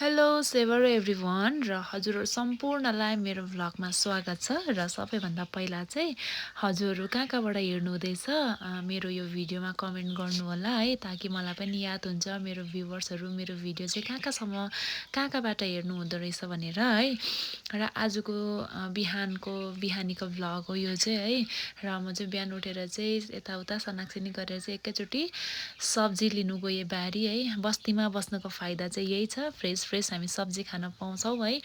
hello shaver everyone र हजुरहरू सम्पूर्णलाई मेरो भ्लगमा स्वागत छ र सबैभन्दा पहिला चाहिँ हजुरहरू कहाँबाट हेर्नु हुँदैछ मेरो यो भिडियोमा कमेन्ट गर्नु होला है ताकि मलाई पनि याद हुन्छ मेरो भ्युवर्सहरू मेरो भिडियो चाहिँ कहाँबाट हेर्नु हुँदो रहेछ भनेर है र आजको बिहानीको भ्लग हो यो चाहिँ है र म चाहिँ बिहान उठेर चाहिँ यताउता सनाकसिनी गरेर चाहिँ एकैचोटि सब्जी लिनु गएँ बारी है बस्तीमा बस्नुको फाइदा चाहिँ यही छ फ्रेस हामी सब्जी खान पाउँछौँ है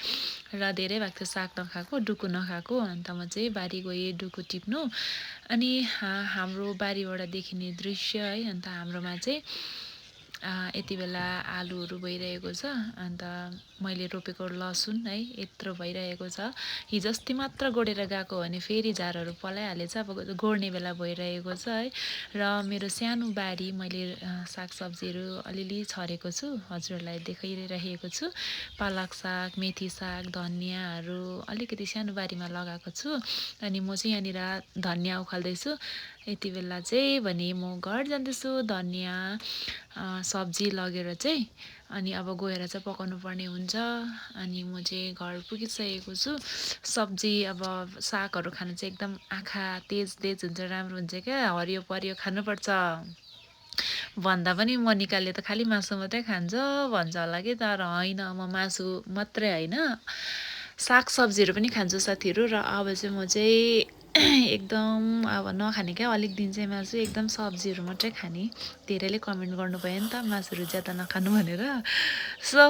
र धेरै भएको थियो साग नखाएको डुकु नखाएको अन्त म चाहिँ बारी गएँ डुकु टिप्नु अनि हाम्रो बारीबाट देखिने दृश्य है अन्त हाम्रोमा चाहिँ यति बेला आलुहरू भइरहेको छ अन्त मैले रोपेको लसुन है यत्रो भइरहेको छ हिजो अस्ति मात्र गोडेर गएको हो भने फेरि झारहरू पलाइहालेछ अब गोड्ने बेला भइरहेको छ है र मेरो सानो बारी मैले सागसब्जीहरू अलिअलि छरेको छु हजुरहरूलाई देखाइरहेको छु पालक साग मेथी साग धनियाँहरू अलिकति सानो बारीमा लगाएको छु अनि म चाहिँ यहाँनिर धनियाँ उखाल्दैछु यति बेला चाहिँ भने म घर जाँदैछु धनियाँ सब्जी लगेर चाहिँ अनि अब गएर चाहिँ पकाउनु पर्ने हुन्छ अनि म चाहिँ घर पुगिसकेको छु सब्जी अब सागहरू खानु चाहिँ एकदम आँखा तेज हुन्छ राम्रो हुन्छ क्या हरियो परियो खानुपर्छ भन्दा पनि मनिकाले त खालि मासु मात्रै खान्छ भन्छ होला कि तर होइन म मासु मात्रै होइन साग सब्जीहरू पनि खान्छु साथीहरू र अब चाहिँ म चाहिँ एकदम अब नखाने क्या अलिक दिन चाहिँ मासु एकदम सब्जीहरू मात्रै खाने धेरैले कमेन्ट गर्नुभयो नि त मासुहरू ज्यादा नखानु भनेर सो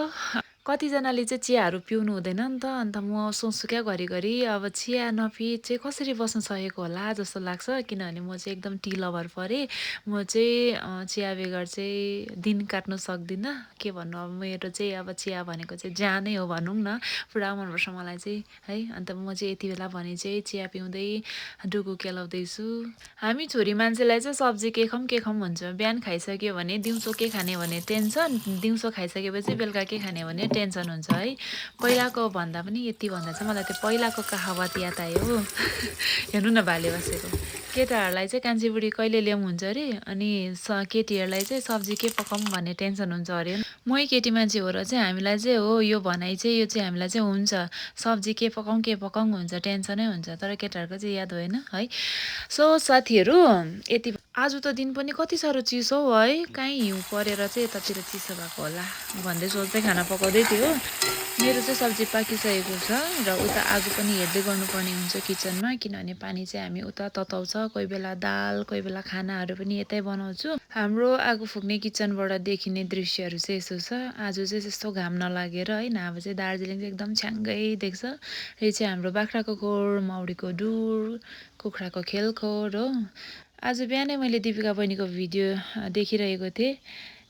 कतिजनाले चाहिँ चियाहरू पिउनु हुँदैन नि त अन्त म सोच्छु क्या घरिघरि अब चिया नपिए चाहिँ कसरी बस्न सकेको होला जस्तो लाग्छ किनभने म चाहिँ एकदम टी लभर परेँ म चाहिँ चिया बेगर चाहिँ दिन काट्न सक्दिनँ के भन्नु अब मेरो चाहिँ अब चिया भनेको चाहिँ ज्यानै हो भनौँ न पुरा मनपर्छ मलाई चाहिँ है अन्त म चाहिँ यति बेला भने चाहिँ चिया पिउँदै डुकु केलाउँदैछु हामी छोरी मान्छेलाई चाहिँ सब्जी के खाऊँ भन्छ बिहान खाइसक्यो भने दिउँसो के खाने भने टेन्सन दिउँसो खाइसकेपछि बेलुका के खाने भने टेन्सन हुन्छ है पहिलाको भन्दा पनि यति भन्दा चाहिँ मलाई त्यो पहिलाको कहावत याद आयो हेर्नु न भाले बसेको केटाहरूलाई चाहिँ कान्छी बुढी कहिले ल्याउँ हुन्छ अरे अनि केटीहरूलाई चाहिँ सब्जी के पकाऊँ भन्ने टेन्सन हुन्छ अरे मै केटी मान्छे हो र चाहिँ हामीलाई चाहिँ हो यो भनाइ चाहिँ यो चाहिँ हामीलाई चाहिँ हुन्छ सब्जी के पकाऊँ हुन्छ टेन्सनै हुन्छ तर केटाहरूको चाहिँ याद भएन है सो साथीहरू यति आज त दिन पनि कति साह्रो चिसो हो है कहीँ हिउँ परेर चाहिँ यतातिर चिसो भएको होला भन्दै सोच्दै खाना पकाउँदै थियो मेरो चाहिँ सब्जी पाकिसकेको छ र उता आगो पनि हेर्दै गर्नुपर्ने हुन्छ किचनमा किनभने पानी चाहिँ हामी उता तताउँछ कोही बेला दाल कोही बेला खानाहरू पनि यतै बनाउँछु हाम्रो आगो फुक्ने किचनबाट देखिने दृश्यहरू चाहिँ यसो छ आज चाहिँ त्यस्तो घाम नलागेर है नभए चाहिँ दार्जिलिङ चाहिँ एकदम छ्याङ्गै देख्छ र चाहिँ हाम्रो बाख्राको खोर मौरीको डुर कुखुराको खेलखोर हो आज बिहानै मैले दिपिका बहिनीको भिडियो देखिरहेको थिएँ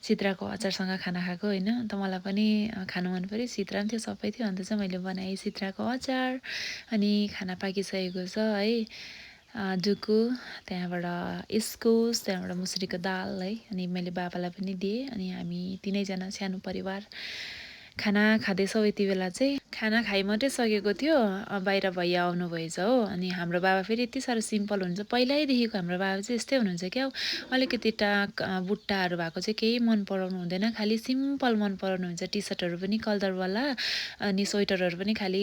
सिद्राको अचारसँग खाना खाएको होइन अन्त मलाई पनि खानु मन पऱ्यो सिद्रा पनि थियो सबै थियो अन्त चाहिँ मैले बनाएँ सिद्राको अचार अनि खाना पाकिसकेको छ है डुकु त्यहाँबाट इस्कुस त्यहाँबाट मुसुरीको दाल है अनि मैले बाबालाई पनि दिएँ अनि हामी तिनैजना सानो परिवार खाना खाँदैछौँ यति बेला चाहिँ खाना खाइ मात्रै सकेको थियो बाहिर भैया आउनुभएछ हो अनि हाम्रो बाबा फेरि यति साह्रो सिम्पल हुन्छ पहिल्यैदेखिको हाम्रो बाबा चाहिँ यस्तै हुनुहुन्छ क्या अलिकति टाक बुट्टाहरू भएको चाहिँ केही मन पराउनु हुँदैन खालि सिम्पल मन पराउनु हुन्छ टी सर्टहरू पनि कलरवाला अनि स्वेटरहरू पनि खालि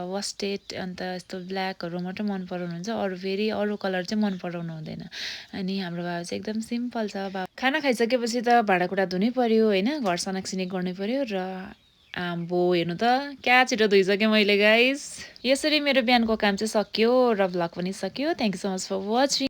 वास्टेड अन्त यस्तो ब्ल्याकहरू मात्रै मन पराउनु हुन्छ अरू फेरि अरू कलर चाहिँ मन पराउनु हुँदैन अनि हाम्रो बाबा चाहिँ एकदम सिम्पल छ बाबा खाना खाइसकेपछि त भाँडाकुँडा धुनै पर्यो होइन घर सनाकसिनी गर्नै पर्यो र आम्बो हेर्नु त क्या छिटो धोइसकेँ मैले गाइस यसरी मेरो बिहानको काम चाहिँ सकियो र भ्लग पनि सकियो thank you so much for watching